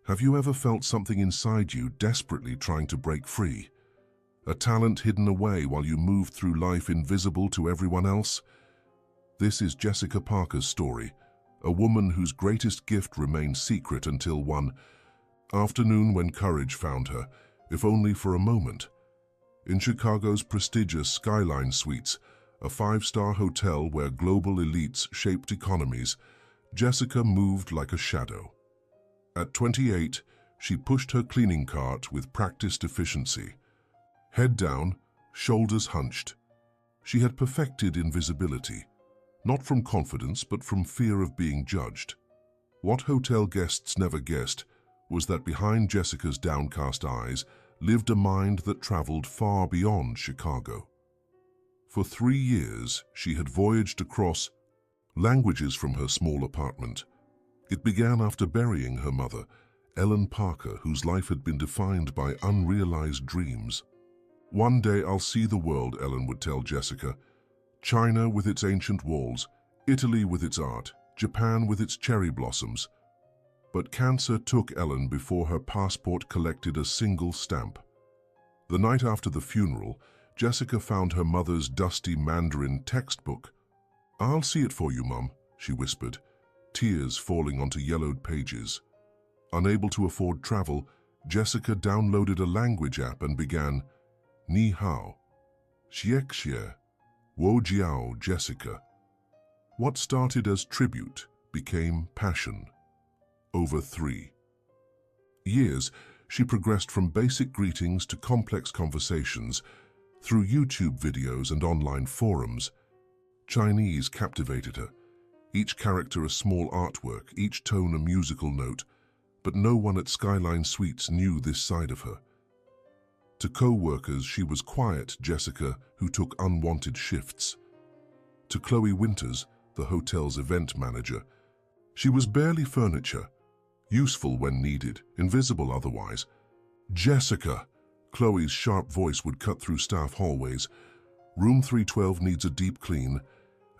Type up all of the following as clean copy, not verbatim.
Have you ever felt something inside you desperately trying to break free? A talent hidden away while you moved through life invisible to everyone else? This is Jessica Parker's story, a woman whose greatest gift remained secret until one afternoon when courage found her, if only for a moment. In Chicago's prestigious Skyline Suites, a five-star hotel where global elites shaped economies, Jessica moved like a shadow. At 28, she pushed her cleaning cart with practiced efficiency. Head down, shoulders hunched. She had perfected invisibility, not from confidence but from fear of being judged. What hotel guests never guessed was that behind Jessica's downcast eyes lived a mind that traveled far beyond Chicago. For 3 years, she had voyaged across languages from her small apartment. It began after burying her mother, Ellen Parker, whose life had been defined by unrealized dreams. "One day I'll see the world," Ellen would tell Jessica. "China with its ancient walls, Italy with its art, Japan with its cherry blossoms." But cancer took Ellen before her passport collected a single stamp. The night after the funeral, Jessica found her mother's dusty Mandarin textbook. "I'll see it for you, Mum," she whispered, tears falling onto yellowed pages. Unable to afford travel, Jessica downloaded a language app and began, "Ni hao, xiexie, wo jiao Jessica." What started as tribute became passion. Over 3 years, she progressed from basic greetings to complex conversations through YouTube videos and online forums. Chinese captivated her, each character a small artwork, each tone a musical note, but no one at Skyline Suites knew this side of her. To co-workers, she was quiet Jessica who took unwanted shifts. To Chloe Winters, the hotel's event manager, she was barely furniture, useful when needed, invisible otherwise. "Jessica!" Chloe's sharp voice would cut through staff hallways. "Room 312 needs a deep clean,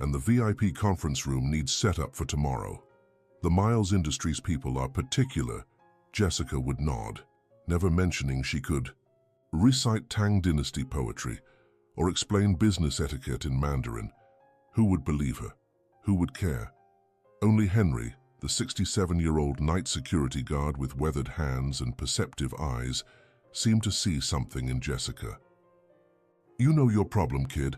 and the VIP conference room needs set up for tomorrow." "The Miles Industries people are particular," Jessica would nod, never mentioning she could recite Tang Dynasty poetry or explain business etiquette in Mandarin. Who would believe her? Who would care? Only Henry, the 67-year-old night security guard with weathered hands and perceptive eyes, seemed to see something in Jessica. "You know your problem, kid,"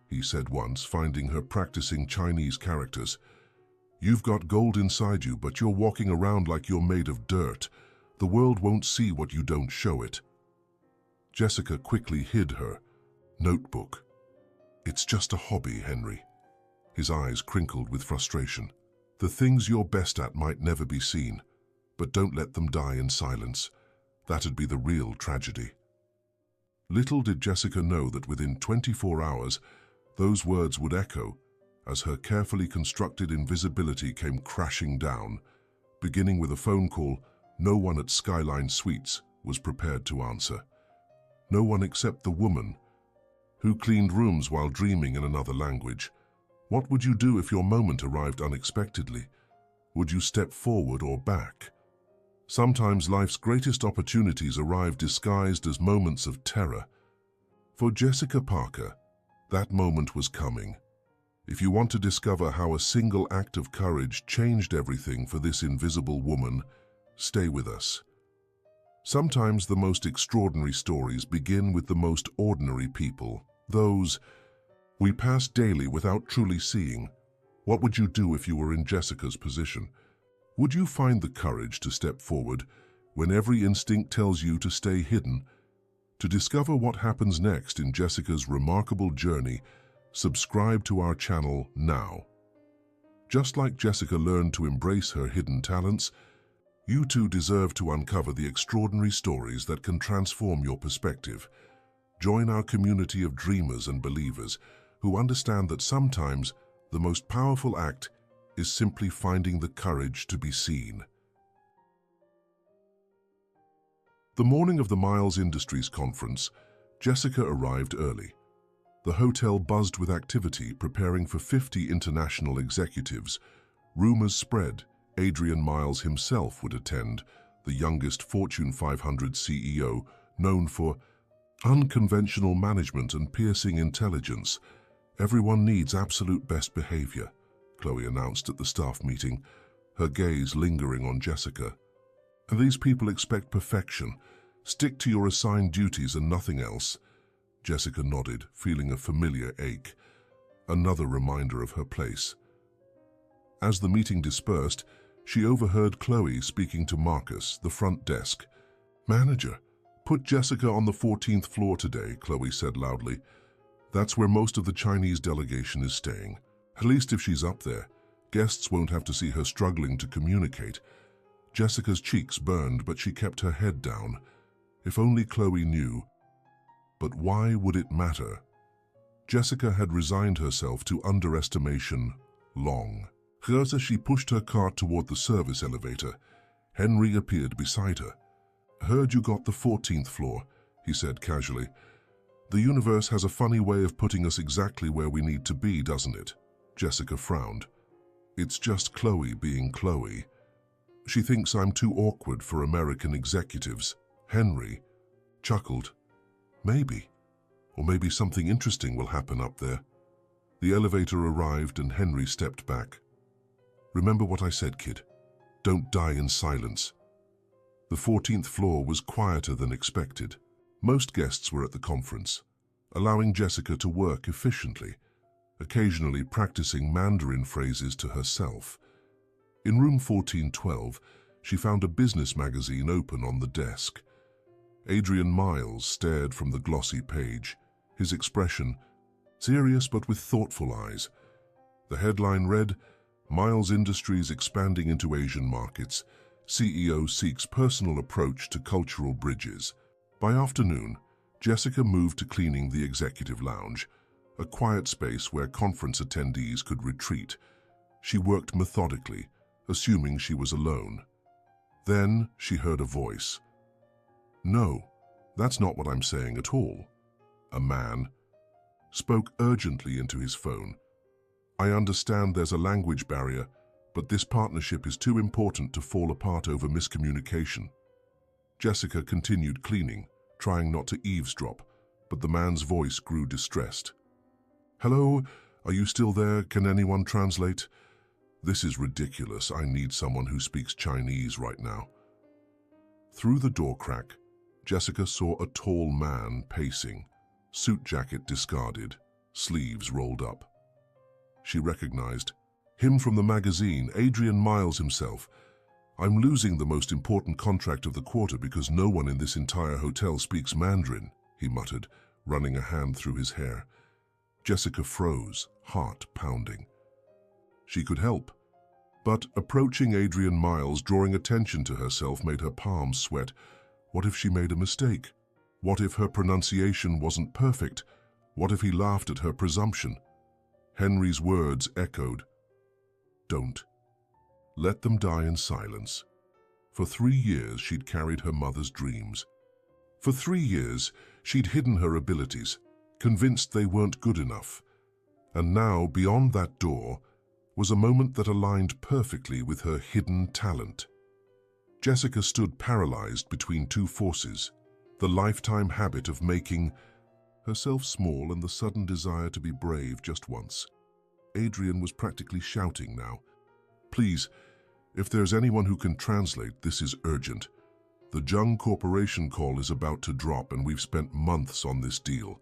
he said once, finding her practicing Chinese characters. "You've got gold inside you, but you're walking around like you're made of dirt. The world won't see what you don't show it." Jessica quickly hid her notebook. "It's just a hobby, Henry." His eyes crinkled with frustration. "The things you're best at might never be seen, but don't let them die in silence. That'd be the real tragedy." Little did Jessica know that within 24 hours, those words would echo as her carefully constructed invisibility came crashing down. Beginning with a phone call, no one at Skyline Suites was prepared to answer. No one except the woman who cleaned rooms while dreaming in another language. What would you do if your moment arrived unexpectedly? Would you step forward or back? Sometimes life's greatest opportunities arrive disguised as moments of terror. For Jessica Parker, that moment was coming. If you want to discover how a single act of courage changed everything for this invisible woman, stay with us. Sometimes the most extraordinary stories begin with the most ordinary people, those we pass daily without truly seeing. What would you do if you were in Jessica's position? Would you find the courage to step forward when every instinct tells you to stay hidden? To discover what happens next in Jessica's remarkable journey, subscribe to our channel now. Just like Jessica learned to embrace her hidden talents, you too deserve to uncover the extraordinary stories that can transform your perspective. Join our community of dreamers and believers who understand that sometimes the most powerful act is simply finding the courage to be seen. The morning of the Miles Industries conference, Jessica arrived early. The hotel buzzed with activity, preparing for 50 international executives. Rumors spread Adrian Miles himself would attend, the youngest Fortune 500 CEO, known for unconventional management and piercing intelligence. "Everyone needs absolute best behavior," Chloe announced at the staff meeting, her gaze lingering on Jessica. "And these people expect perfection. Stick to your assigned duties and nothing else." Jessica nodded, feeling a familiar ache, another reminder of her place. As the meeting dispersed, she overheard Chloe speaking to Marcus, the front desk. "Manager, put Jessica on the 14th floor today," Chloe said loudly. "That's where most of the Chinese delegation is staying. At least if she's up there, guests won't have to see her struggling to communicate." Jessica's cheeks burned, but she kept her head down. If only Chloe knew. But why would it matter? Jessica had resigned herself to underestimation long. As she pushed her cart toward the service elevator, Henry appeared beside her. "Heard you got the 14th floor," he said casually. "The universe has a funny way of putting us exactly where we need to be, doesn't it?" Jessica frowned. "It's just Chloe being Chloe. She thinks I'm too awkward for American executives." Henry chuckled. "Maybe. Or maybe something interesting will happen up there." The elevator arrived and Henry stepped back. "Remember what I said, kid. Don't die in silence." The 14th floor was quieter than expected. Most guests were at the conference, allowing Jessica to work efficiently, occasionally practicing Mandarin phrases to herself. In room 1412, she found a business magazine open on the desk. Adrian Miles stared from the glossy page, his expression serious but with thoughtful eyes. The headline read, "Miles Industries expanding into Asian markets. CEO seeks personal approach to cultural bridges." By afternoon, Jessica moved to cleaning the executive lounge, a quiet space where conference attendees could retreat. She worked methodically, assuming she was alone. Then she heard a voice. "No, that's not what I'm saying at all." A man spoke urgently into his phone. "I understand there's a language barrier, but this partnership is too important to fall apart over miscommunication." Jessica continued cleaning, trying not to eavesdrop, but the man's voice grew distressed. "Hello, are you still there? Can anyone translate? This is ridiculous. I need someone who speaks Chinese right now." Through the door crack, Jessica saw a tall man pacing, suit jacket discarded, sleeves rolled up. She recognized him from the magazine, Adrian Miles himself. "I'm losing the most important contract of the quarter because no one in this entire hotel speaks Mandarin," he muttered, running a hand through his hair. Jessica froze, heart pounding. She could help, but approaching Adrian Miles, drawing attention to herself, made her palms sweat. What if she made a mistake? What if her pronunciation wasn't perfect? What if he laughed at her presumption? Henry's words echoed. "Don't. Let them die in silence." For 3 years, she'd carried her mother's dreams. For 3 years, she'd hidden her abilities, convinced they weren't good enough. And now, beyond that door, was a moment that aligned perfectly with her hidden talent. Jessica stood paralyzed between two forces, the lifetime habit of making herself small and the sudden desire to be brave just once. Adrian was practically shouting now. "Please, if there's anyone who can translate, this is urgent. The Jung Corporation call is about to drop and we've spent months on this deal."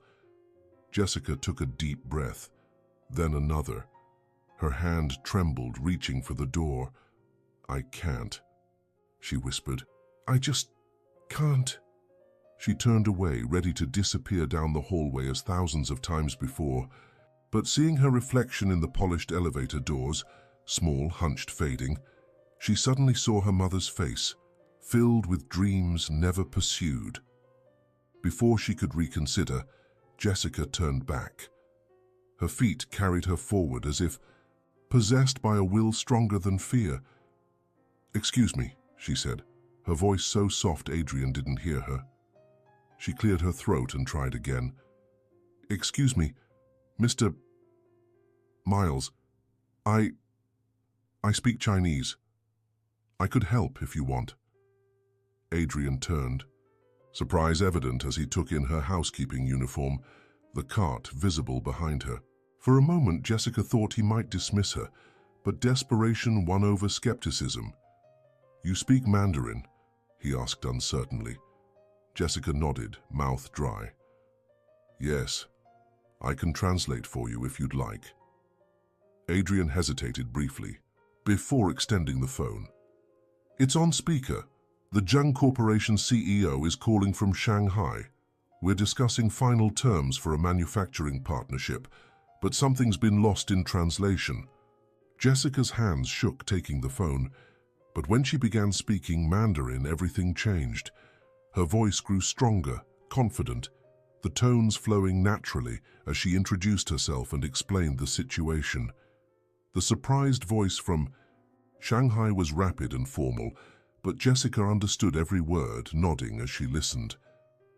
Jessica took a deep breath, then another. Her hand trembled, reaching for the door. "I can't," she whispered. "I just can't." She turned away, ready to disappear down the hallway as thousands of times before. But seeing her reflection in the polished elevator doors, small, hunched, fading, she suddenly saw her mother's face, filled with dreams never pursued. Before she could reconsider, Jessica turned back. Her feet carried her forward as if possessed by a will stronger than fear. "Excuse me," she said, her voice so soft Adrian didn't hear her. She cleared her throat and tried again. "Excuse me, Mr. Miles, I speak Chinese. I could help if you want." Adrian turned, surprise evident as he took in her housekeeping uniform, the cart visible behind her. For a moment, Jessica thought he might dismiss her, but desperation won over skepticism. "You speak Mandarin?" he asked uncertainly. Jessica nodded, mouth dry. "Yes, I can translate for you if you'd like." Adrian hesitated briefly, before extending the phone. "It's on speaker. The Zheng Corporation CEO is calling from Shanghai. We're discussing final terms for a manufacturing partnership, but something's been lost in translation." Jessica's hands shook taking the phone, but when she began speaking Mandarin, everything changed. Her voice grew stronger, confident, the tones flowing naturally as she introduced herself and explained the situation. The surprised voice from Shanghai was rapid and formal, but Jessica understood every word, nodding as she listened.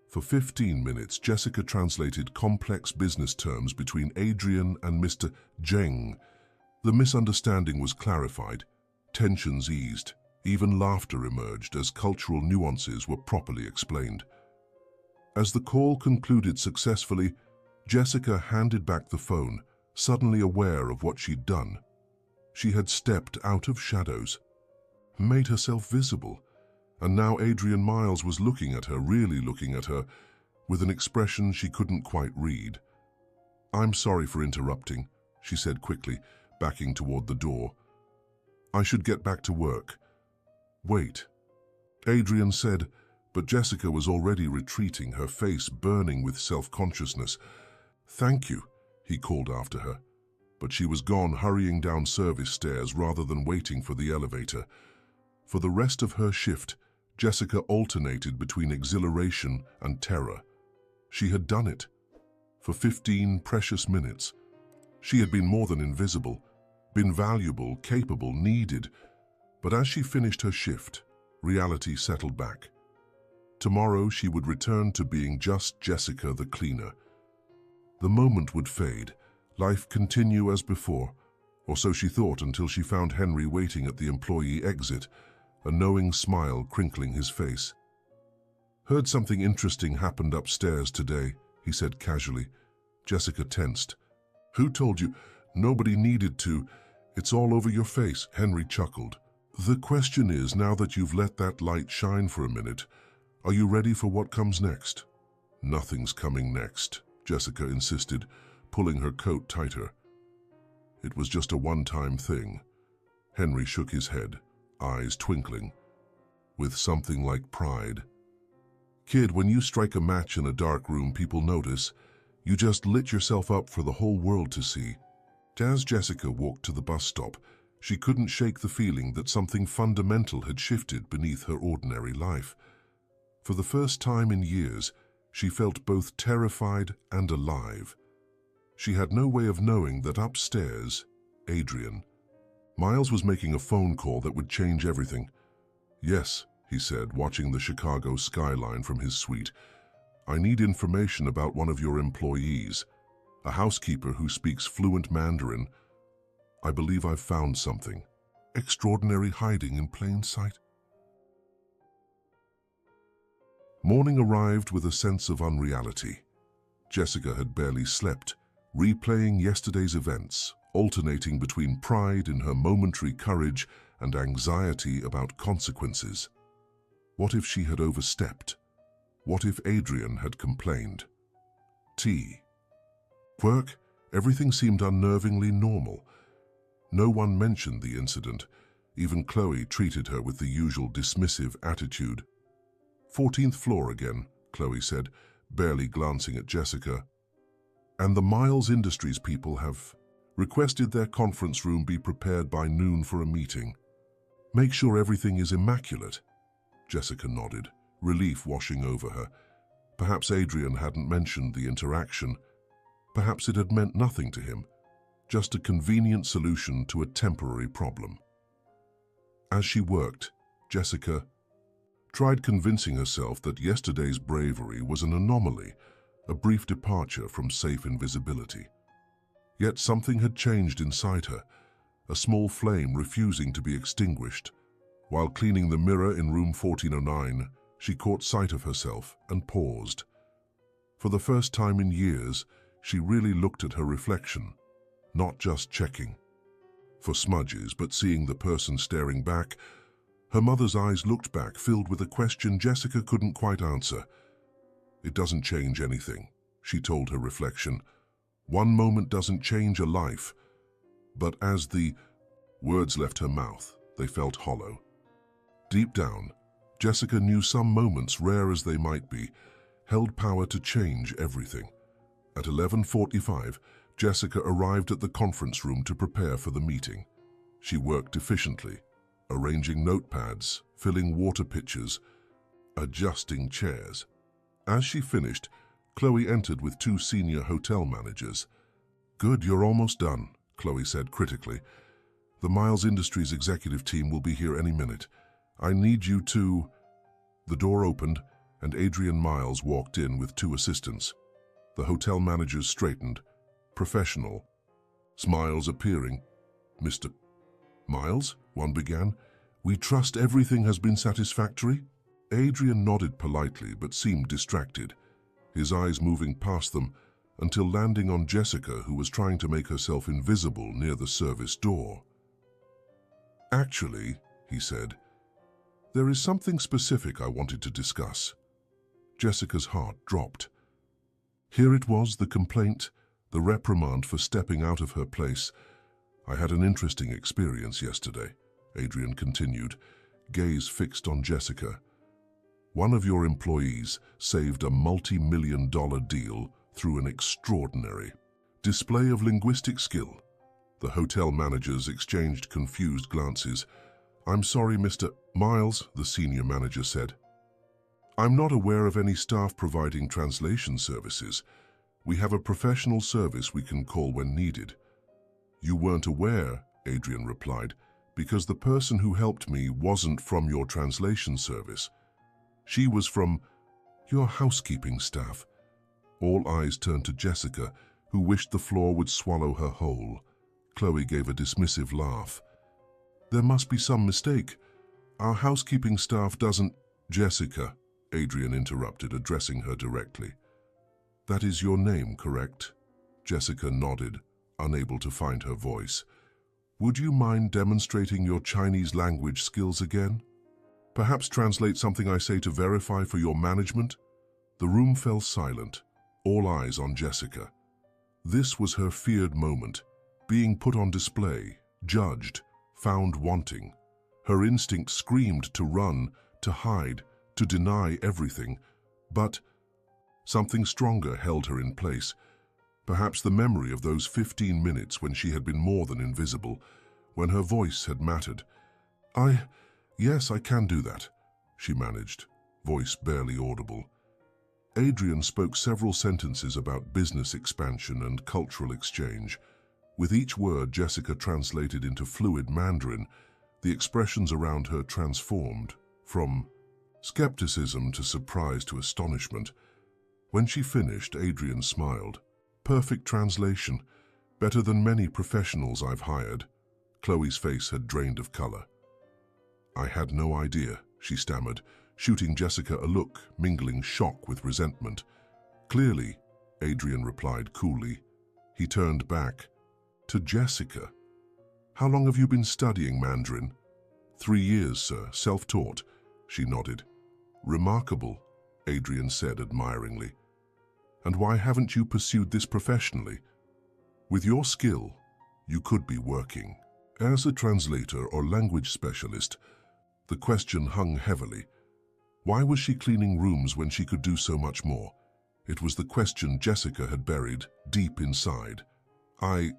For 15 minutes, Jessica translated complex business terms between Adrian and Mr. Zheng. The misunderstanding was clarified, tensions eased, even laughter emerged as cultural nuances were properly explained. As the call concluded successfully, Jessica handed back the phone, suddenly aware of what she'd done. She had stepped out of shadows, made herself visible, and now Adrian Miles was looking at her, really looking at her, with an expression she couldn't quite read. "I'm sorry for interrupting," she said quickly, backing toward the door. "I should get back to work." "Wait," Adrian said, but Jessica was already retreating, her face burning with self-consciousness. "Thank you," he called after her, but she was gone, hurrying down service stairs rather than waiting for the elevator. For the rest of her shift, Jessica alternated between exhilaration and terror. She had done it. For 15 precious minutes. She had been more than invisible, been valuable, capable, needed. But as she finished her shift, reality settled back. Tomorrow she would return to being just Jessica the cleaner. The moment would fade, life continue as before, or so she thought until she found Henry waiting at the employee exit, a knowing smile crinkling his face. "Heard something interesting happened upstairs today," he said casually. Jessica tensed. "Who told you?" "Nobody needed to. It's all over your face," Henry chuckled. "The question is, now that you've let that light shine for a minute, are you ready for what comes next?" "Nothing's coming next," Jessica insisted, pulling her coat tighter. "It was just a one-time thing." Henry shook his head, eyes twinkling, with something like pride. "Kid, when you strike a match in a dark room, people notice. You just lit yourself up for the whole world to see." As Jessica walked to the bus stop, she couldn't shake the feeling that something fundamental had shifted beneath her ordinary life. For the first time in years, she felt both terrified and alive. She had no way of knowing that upstairs, Adrian, Miles was making a phone call that would change everything. "Yes," he said, watching the Chicago skyline from his suite. "I need information about one of your employees, a housekeeper who speaks fluent Mandarin. I believe I've found something extraordinary hiding in plain sight." Morning arrived with a sense of unreality. Jessica had barely slept, replaying yesterday's events, alternating between pride in her momentary courage and anxiety about consequences. What if she had overstepped? What if Adrian had complained? Work, everything seemed unnervingly normal. No one mentioned the incident. Even Chloe treated her with the usual dismissive attitude. "14th floor again," Chloe said, barely glancing at Jessica. "And the Miles Industries people have requested their conference room be prepared by noon for a meeting. Make sure everything is immaculate." Jessica nodded, relief washing over her. Perhaps Adrian hadn't mentioned the interaction. Perhaps it had meant nothing to him, just a convenient solution to a temporary problem. As she worked, Jessica tried convincing herself that yesterday's bravery was an anomaly, a brief departure from safe invisibility. Yet something had changed inside her, a small flame refusing to be extinguished. While cleaning the mirror in room 1409, She caught sight of herself and paused. For the first time in years, she really looked at her reflection, not just checking for smudges, but seeing the person staring back. Her mother's eyes looked back, filled with a question Jessica couldn't quite answer. "It doesn't change anything," she told her reflection. "One moment doesn't change a life." But as the words left her mouth, they felt hollow. Deep down, Jessica knew some moments, rare as they might be, held power to change everything. At 11:45, Jessica arrived at the conference room to prepare for the meeting. She worked efficiently, arranging notepads, filling water pitchers, adjusting chairs. As she finished, Chloe entered with two senior hotel managers. "Good, you're almost done," Chloe said critically. "The Miles Industries executive team will be here any minute. I need you to—" The door opened, and Adrian Miles walked in with two assistants. The hotel managers straightened, professional, smiles appearing. "Mr. Miles," one began, "we trust everything has been satisfactory?" Adrian nodded politely but seemed distracted, his eyes moving past them until landing on Jessica, who was trying to make herself invisible near the service door. "Actually," he said, "there is something specific I wanted to discuss." Jessica's heart dropped. Here it was, the complaint, the reprimand for stepping out of her place. "I had an interesting experience yesterday," Adrian continued, gaze fixed on Jessica. "One of your employees saved a multi-million-dollar deal through an extraordinary display of linguistic skill." The hotel managers exchanged confused glances. "I'm sorry, Mr. Miles," the senior manager said. "I'm not aware of any staff providing translation services. We have a professional service we can call when needed." "You weren't aware," Adrian replied, "because the person who helped me wasn't from your translation service. She was from your housekeeping staff." All eyes turned to Jessica, who wished the floor would swallow her whole. Chloe gave a dismissive laugh. "There must be some mistake. Our housekeeping staff doesn't—" "Jessica," Adrian interrupted, addressing her directly. "That is your name, correct?" Jessica nodded, unable to find her voice. "Would you mind demonstrating your Chinese language skills again? Perhaps translate something I say to verify for your management?" The room fell silent, all eyes on Jessica. This was her feared moment, being put on display, judged, found wanting. Her instinct screamed to run, to hide, to deny everything, but something stronger held her in place. Perhaps the memory of those 15 minutes when she had been more than invisible, when her voice had mattered. Yes, I can do that," she managed, voice barely audible. Adrian spoke several sentences about business expansion and cultural exchange. With each word Jessica translated into fluid Mandarin, the expressions around her transformed, from skepticism to surprise to astonishment. When she finished, Adrian smiled. "Perfect translation, better than many professionals I've hired." Chloe's face had drained of color. "I had no idea," she stammered, shooting Jessica a look, mingling shock with resentment. "Clearly," Adrian replied coolly. He turned back to Jessica. "How long have you been studying Mandarin?" 3 years, sir, self-taught," she nodded. "Remarkable," Adrian said admiringly. "And why haven't you pursued this professionally? With your skill, you could be working as a translator or language specialist." The question hung heavily. Why was she cleaning rooms when she could do so much more? It was the question Jessica had buried deep inside. "I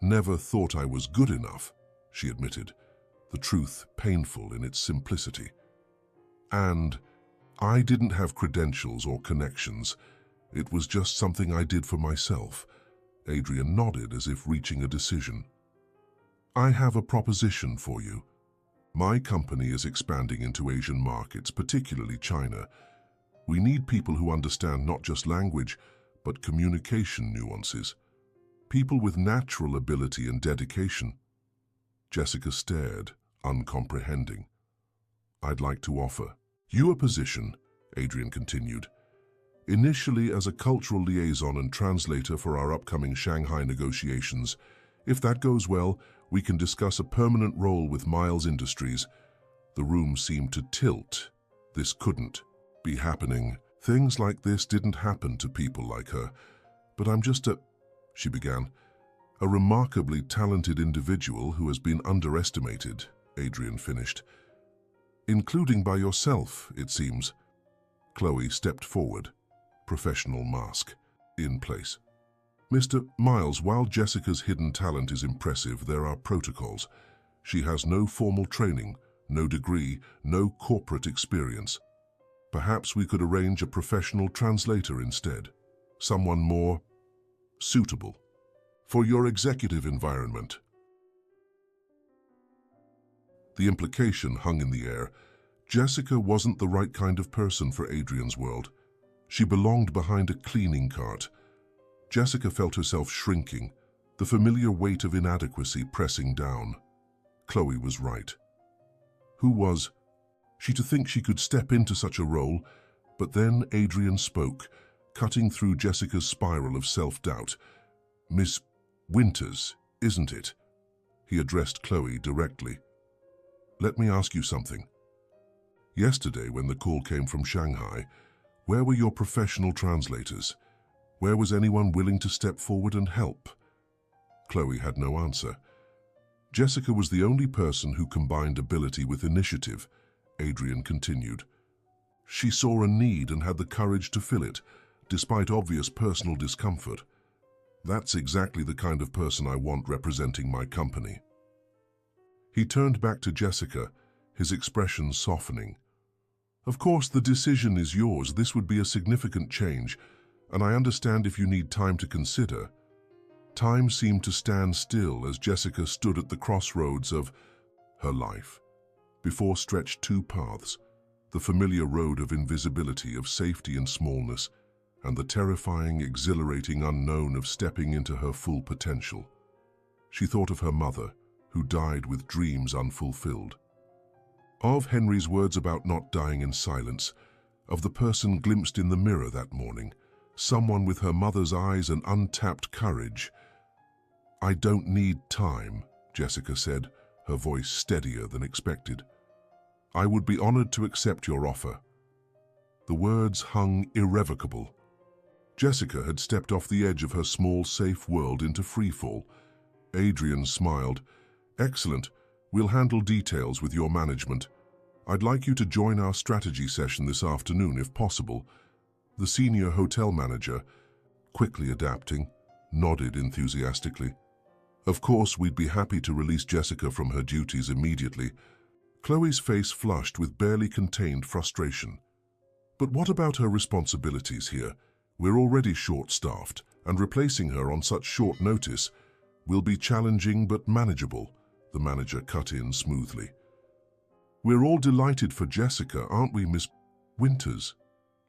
never thought I was good enough," she admitted, the truth painful in its simplicity. "And I didn't have credentials or connections. It was just something I did for myself." Adrian nodded as if reaching a decision. "I have a proposition for you. My company is expanding into Asian markets, particularly China. We need people who understand not just language, but communication nuances. People with natural ability and dedication." Jessica stared, uncomprehending. "I'd like to offer Your position, Adrian continued, initially as a cultural liaison and translator for our upcoming Shanghai negotiations. If that goes well, we can discuss a permanent role with Miles Industries. The room seemed to tilt. This couldn't be happening. Things like this didn't happen to people like her. But I'm just she began. A remarkably talented individual who has been underestimated, Adrian finished. Including by yourself, it seems. Chloe stepped forward, professional mask in place. Mr. Miles, while Jessica's hidden talent is impressive, there are protocols. She has no formal training, no degree, no corporate experience. Perhaps we could arrange a professional translator instead, someone more suitable for your executive environment. The implication hung in the air. Jessica wasn't the right kind of person for Adrian's world. She belonged behind a cleaning cart. Jessica felt herself shrinking, the familiar weight of inadequacy pressing down. Chloe was right. Who was she to think she could step into such a role? But then Adrian spoke, cutting through Jessica's spiral of self-doubt. Miss Winters, isn't it? He addressed Chloe directly. Let me ask you something. Yesterday, when the call came from Shanghai, where were your professional translators? Where was anyone willing to step forward and help? Chloe had no answer. Jessica was the only person who combined ability with initiative, Adrian continued. She saw a need and had the courage to fill it, despite obvious personal discomfort. That's exactly the kind of person I want representing my company. He turned back to Jessica, his expression softening. Of course, the decision is yours. This would be a significant change, and I understand if you need time to consider. Time seemed to stand still as Jessica stood at the crossroads of her life. Before stretched two paths, the familiar road of invisibility, of safety and smallness, and the terrifying, exhilarating unknown of stepping into her full potential. She thought of her mother, who died with dreams unfulfilled. Of Henry's words about not dying in silence, of the person glimpsed in the mirror that morning, someone with her mother's eyes and untapped courage. I don't need time, Jessica said, her voice steadier than expected. I would be honored to accept your offer. The words hung irrevocable. Jessica had stepped off the edge of her small, safe world into freefall. Adrian smiled. Excellent. We'll handle details with your management. I'd like you to join our strategy session this afternoon if possible. The senior hotel manager, quickly adapting, nodded enthusiastically. Of course, we'd be happy to release Jessica from her duties immediately. Chloe's face flushed with barely contained frustration. But what about her responsibilities here? We're already short-staffed, and replacing her on such short notice will be challenging but manageable, the manager cut in smoothly. We're all delighted for Jessica, aren't we, Miss Winters?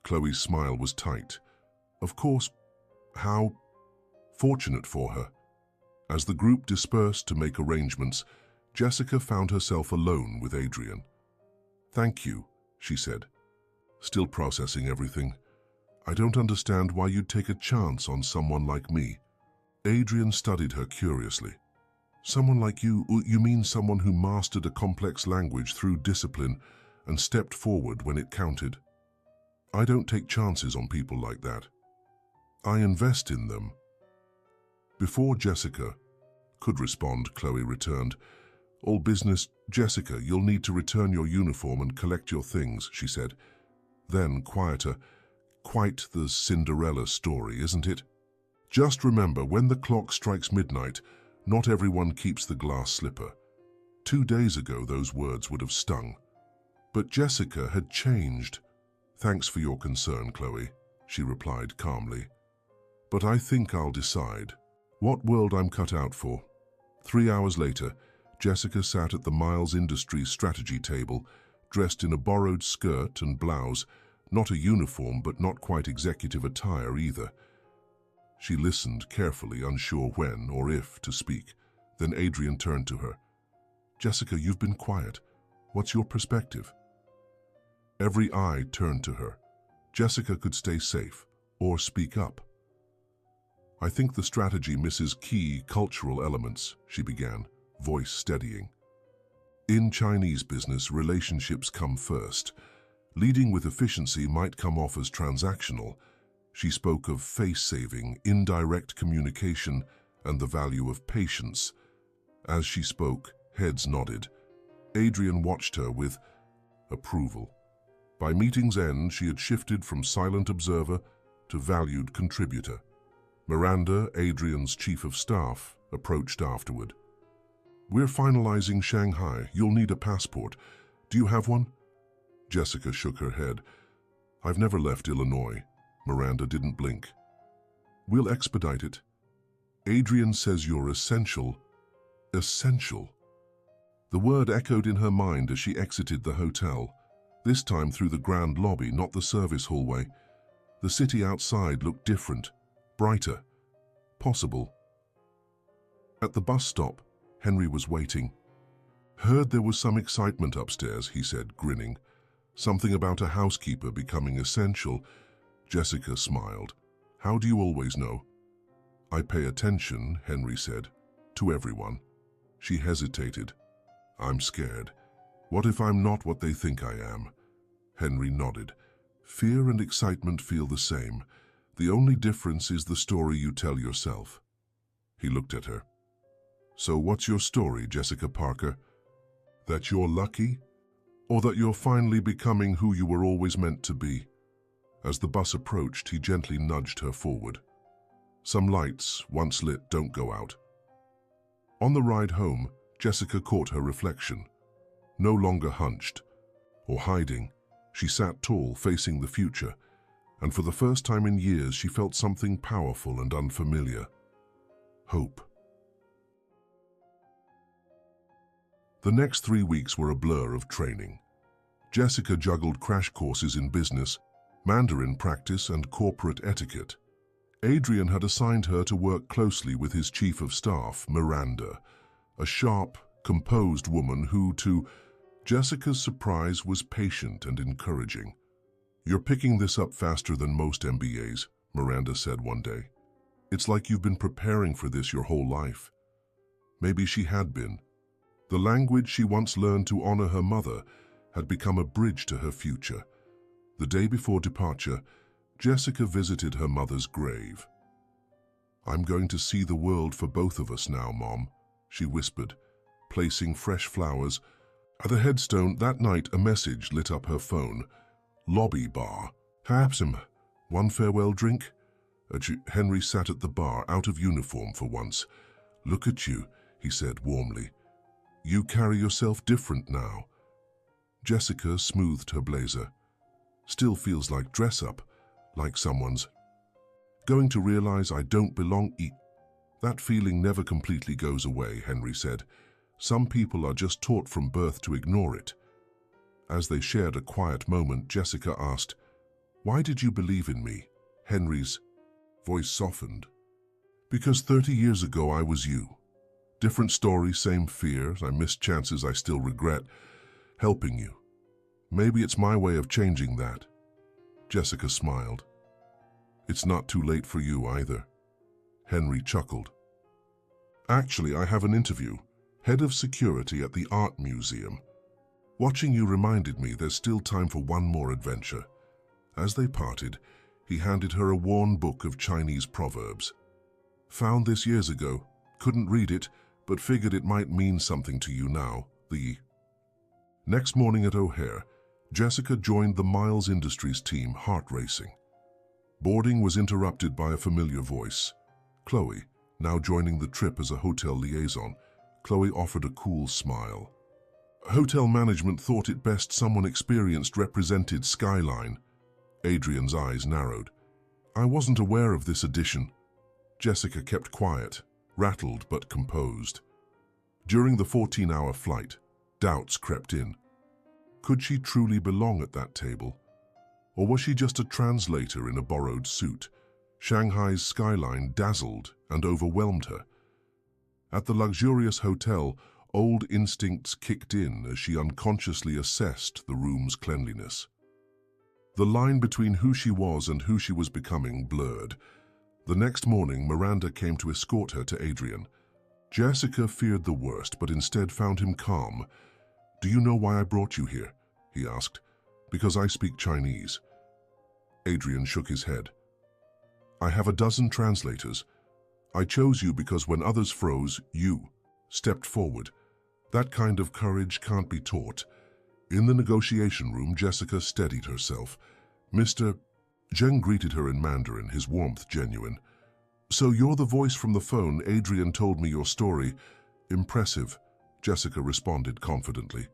Chloe's smile was tight. Of course, how fortunate for her. As the group dispersed to make arrangements, Jessica found herself alone with Adrian. Thank you, she said, still processing everything. I don't understand why you'd take a chance on someone like me. Adrian studied her curiously. Someone like you mean someone who mastered a complex language through discipline and stepped forward when it counted? I don't take chances on people like that. I invest in them. Before Jessica could respond, Chloe returned. All business, Jessica, you'll need to return your uniform and collect your things, she said. Then, quieter, quite the Cinderella story, isn't it? Just remember, when the clock strikes midnight, not everyone keeps the glass slipper. 2 days ago, those words would have stung. But Jessica had changed. Thanks for your concern, Chloe, she replied calmly. But I think I'll decide what world I'm cut out for. 3 hours later, Jessica sat at the Miles Industries strategy table, dressed in a borrowed skirt and blouse, not a uniform but not quite executive attire either. She listened carefully, unsure when or if to speak. Then Adrian turned to her. Jessica, you've been quiet. What's your perspective? Every eye turned to her. Jessica could stay safe or speak up. "I think the strategy misses key cultural elements," she began, voice steadying. "In Chinese business, relationships come first. Leading with efficiency might come off as transactional." She spoke of face-saving, indirect communication, and the value of patience. As she spoke, heads nodded. Adrian watched her with approval. By meeting's end, she had shifted from silent observer to valued contributor. Miranda, Adrian's chief of staff, approached afterward. "We're finalizing Shanghai. You'll need a passport. Do you have one?" Jessica shook her head. "I've never left Illinois." Miranda didn't blink. "We'll expedite it." "Adrian says you're essential." Essential. The word echoed in her mind as she exited the hotel, this time through the grand lobby, not the service hallway. The city outside looked different, brighter, possible. At the bus stop, Henry was waiting. "Heard there was some excitement upstairs," he said, grinning. "Something about a housekeeper becoming essential." Jessica smiled. "How do you always know?" "I pay attention," Henry said, "to everyone." She hesitated. "I'm scared. What if I'm not what they think I am?" Henry nodded. "Fear and excitement feel the same. The only difference is the story you tell yourself." He looked at her. "So what's your story, Jessica Parker? That you're lucky? Or that you're finally becoming who you were always meant to be?" As the bus approached, he gently nudged her forward. "Some lights, once lit, don't go out." On the ride home, Jessica caught her reflection. No longer hunched or hiding, she sat tall, facing the future, and for the first time in years she felt something powerful and unfamiliar. Hope. The next 3 weeks were a blur of training. Jessica juggled crash courses in business, Mandarin practice, and corporate etiquette. Adrian had assigned her to work closely with his chief of staff, Miranda, a sharp, composed woman who, to Jessica's surprise, was patient and encouraging. "You're picking this up faster than most MBAs," Miranda said one day. "It's like you've been preparing for this your whole life." Maybe she had been. The language she once learned to honor her mother had become a bridge to her future. The day before departure, Jessica visited her mother's grave. "I'm going to see the world for both of us now, Mom," she whispered, placing fresh flowers. At the headstone that night, a message lit up her phone. "Lobby bar. Perhaps one farewell drink?" Henry sat at the bar, out of uniform for once. "Look at you," he said warmly. "You carry yourself different now." Jessica smoothed her blazer. "Still feels like dress-up, like someone's going to realize I don't belong." "That feeling never completely goes away," Henry said. "Some people are just taught from birth to ignore it." As they shared a quiet moment, Jessica asked, "Why did you believe in me?" Henry's voice softened. "Because 30 years ago I was you. Different story, same fear. I missed chances I still regret. Helping you. Maybe it's my way of changing that." Jessica smiled. "It's not too late for you either." Henry chuckled. "Actually, I have an interview. Head of security at the Art Museum. Watching you reminded me there's still time for one more adventure." As they parted, he handed her a worn book of Chinese proverbs. "Found this years ago. Couldn't read it, but figured it might mean something to you now." The next morning at O'Hare, Jessica joined the Miles Industries team, heart racing. Boarding was interrupted by a familiar voice. Chloe, now joining the trip as a hotel liaison. Chloe offered a cool smile. "Hotel management thought it best someone experienced represented Skyline." Adrian's eyes narrowed. "I wasn't aware of this addition." Jessica kept quiet, rattled but composed. During the 14-hour flight, doubts crept in. Could she truly belong at that table? Or was she just a translator in a borrowed suit? Shanghai's skyline dazzled and overwhelmed her. At the luxurious hotel, old instincts kicked in as she unconsciously assessed the room's cleanliness. The line between who she was and who she was becoming blurred. The next morning, Miranda came to escort her to Adrian. Jessica feared the worst, but instead found him calm. "Do you know why I brought you here?" he asked. "Because I speak Chinese." Adrian shook his head. "I have a dozen translators. I chose you because when others froze, you stepped forward. That kind of courage can't be taught." In the negotiation room, Jessica steadied herself. "Mr. Zheng," greeted her in Mandarin, his warmth genuine. "So you're the voice from the phone. Adrian told me your story." "Impressive," Jessica responded confidently.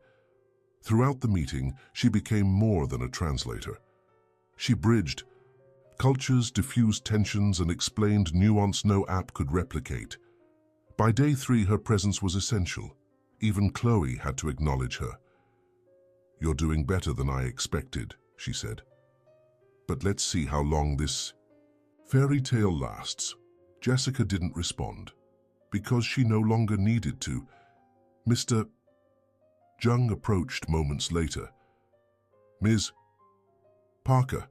Throughout the meeting, she became more than a translator. She bridged cultures, diffused tensions, and explained nuance no app could replicate. By day 3, her presence was essential. Even Chloe had to acknowledge her. "You're doing better than I expected," she said. "But let's see how long this fairy tale lasts." Jessica didn't respond, because she no longer needed to. Mr. Zheng approached moments later. "Ms. Parker,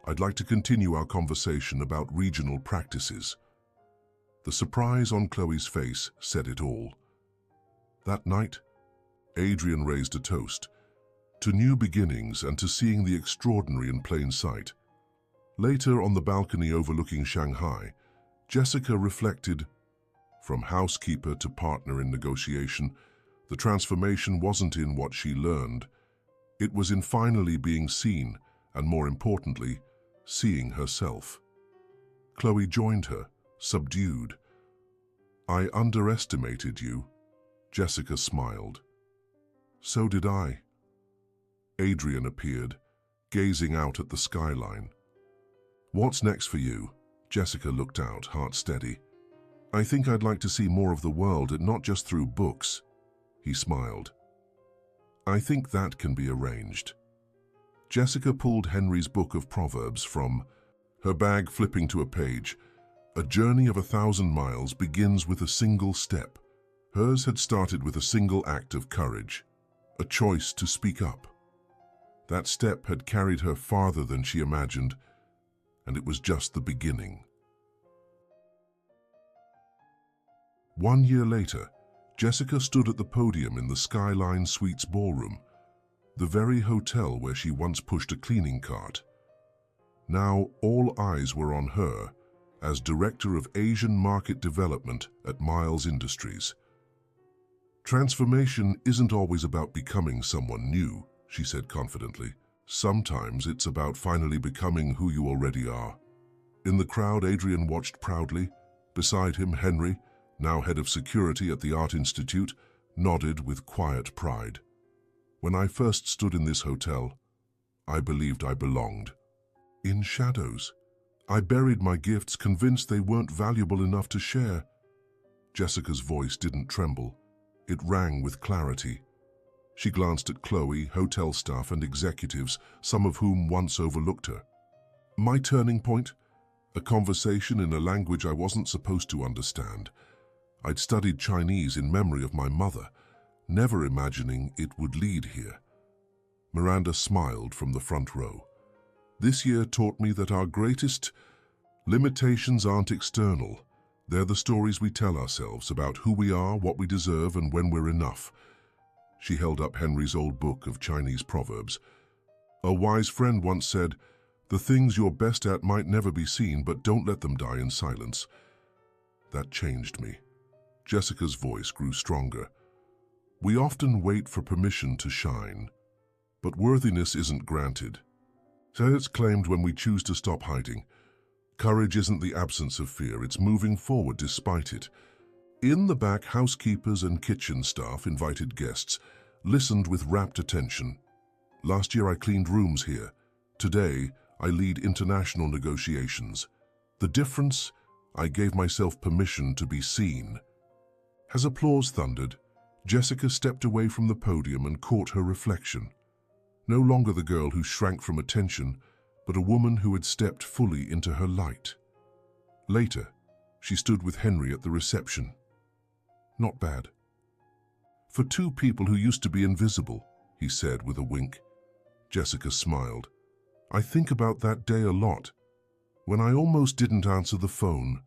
I'd like to continue our conversation about regional practices." The surprise on Chloe's face said it all. That night, Adrian raised a toast to new beginnings and to seeing the extraordinary in plain sight. Later, on the balcony overlooking Shanghai, Jessica reflected. From housekeeper to partner in negotiation, the transformation wasn't in what she learned. It was in finally being seen, and more importantly, seeing herself. Chloe joined her, subdued. "I underestimated you." Jessica smiled. "So did I." Adrian appeared, gazing out at the skyline. "What's next for you?" Jessica looked out, heart steady. "I think I'd like to see more of the world, and not just through books." He smiled. "I think that can be arranged." Jessica pulled Henry's book of Proverbs from her bag, flipping to a page. "A journey of 1,000 miles begins with a single step." Hers had started with a single act of courage, a choice to speak up. That step had carried her farther than she imagined, and it was just the beginning. 1 year later, Jessica stood at the podium in the Skyline Suites ballroom, the very hotel where she once pushed a cleaning cart. Now all eyes were on her as Director of Asian Market Development at Miles Industries. "Transformation isn't always about becoming someone new," she said confidently. "Sometimes it's about finally becoming who you already are." In the crowd, Adrian watched proudly. Beside him, Henry, now head of security at the Art Institute, nodded with quiet pride. "When I first stood in this hotel, I believed I belonged. In shadows. I buried my gifts, convinced they weren't valuable enough to share." Jessica's voice didn't tremble. It rang with clarity. She glanced at Chloe, hotel staff, and executives, some of whom once overlooked her. "My turning point? A conversation in a language I wasn't supposed to understand. I'd studied Chinese in memory of my mother, never imagining it would lead here." Miranda smiled from the front row. "This year taught me that our greatest limitations aren't external. They're the stories we tell ourselves about who we are, what we deserve, and when we're enough." She held up Henry's old book of Chinese proverbs. "A wise friend once said, 'The things you're best at might never be seen, but don't let them die in silence.'" That changed me. Jessica's voice grew stronger. "We often wait for permission to shine, but worthiness isn't granted. So it's claimed when we choose to stop hiding. Courage isn't the absence of fear, it's moving forward despite it." In the back, housekeepers and kitchen staff, invited guests, listened with rapt attention. "Last year I cleaned rooms here. Today I lead international negotiations. The difference? I gave myself permission to be seen." As applause thundered, Jessica stepped away from the podium and caught her reflection. No longer the girl who shrank from attention, but a woman who had stepped fully into her light. Later, she stood with Henry at the reception. "Not bad. For two people who used to be invisible," he said with a wink. Jessica smiled. I think about that day a lot, when I almost didn't answer the phone.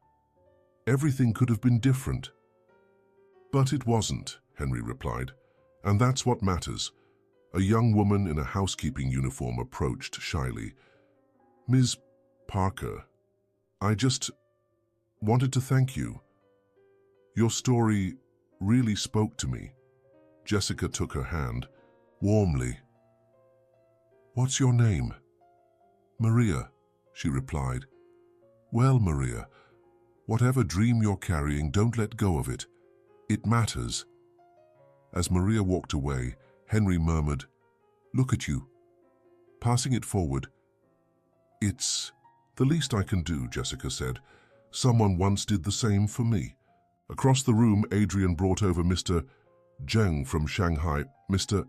Everything could have been different. But it wasn't, Henry replied, and that's what matters. A young woman in a housekeeping uniform approached shyly. Ms. Parker, I just wanted to thank you. Your story really spoke to me. Jessica took her hand, warmly. What's your name? Maria, she replied. Well, Maria, whatever dream you're carrying, don't let go of it. It matters. As Maria walked away, Henry murmured, Look at you. Passing it forward. It's the least I can do, Jessica said. Someone once did the same for me. Across the room, Adrian brought over Mr. Zheng from Shanghai. Mr.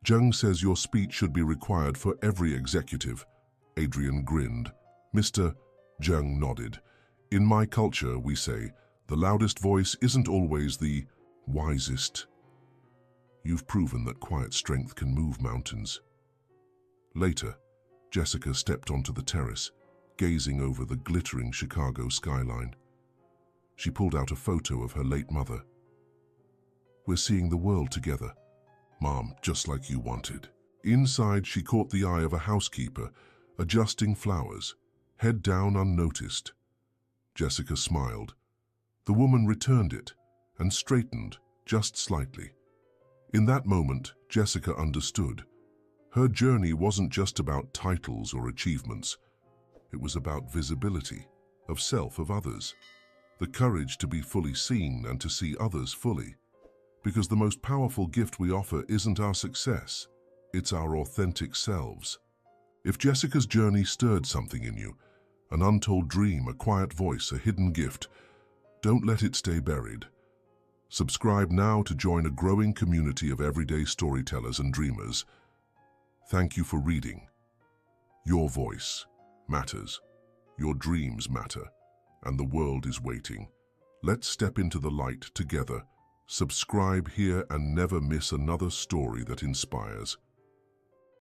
Zheng says your speech should be required for every executive. Adrian grinned. Mr. Zheng nodded. In my culture, we say, the loudest voice isn't always the wisest. You've proven that quiet strength can move mountains. Later, Jessica stepped onto the terrace, gazing over the glittering Chicago skyline. She pulled out a photo of her late mother. We're seeing the world together, Mom, just like you wanted. Inside, she caught the eye of a housekeeper, adjusting flowers, head down unnoticed. Jessica smiled. The woman returned it and straightened just slightly. In that moment, Jessica understood. Her journey wasn't just about titles or achievements. It was about visibility, of self, of others. The courage to be fully seen and to see others fully. Because the most powerful gift we offer isn't our success, it's our authentic selves. If Jessica's journey stirred something in you, an untold dream, a quiet voice, a hidden gift, don't let it stay buried. Subscribe now to join a growing community of everyday storytellers and dreamers. Thank you for reading. Your voice matters. Your dreams matter. And the world is waiting. Let's step into the light together. Subscribe here and never miss another story that inspires.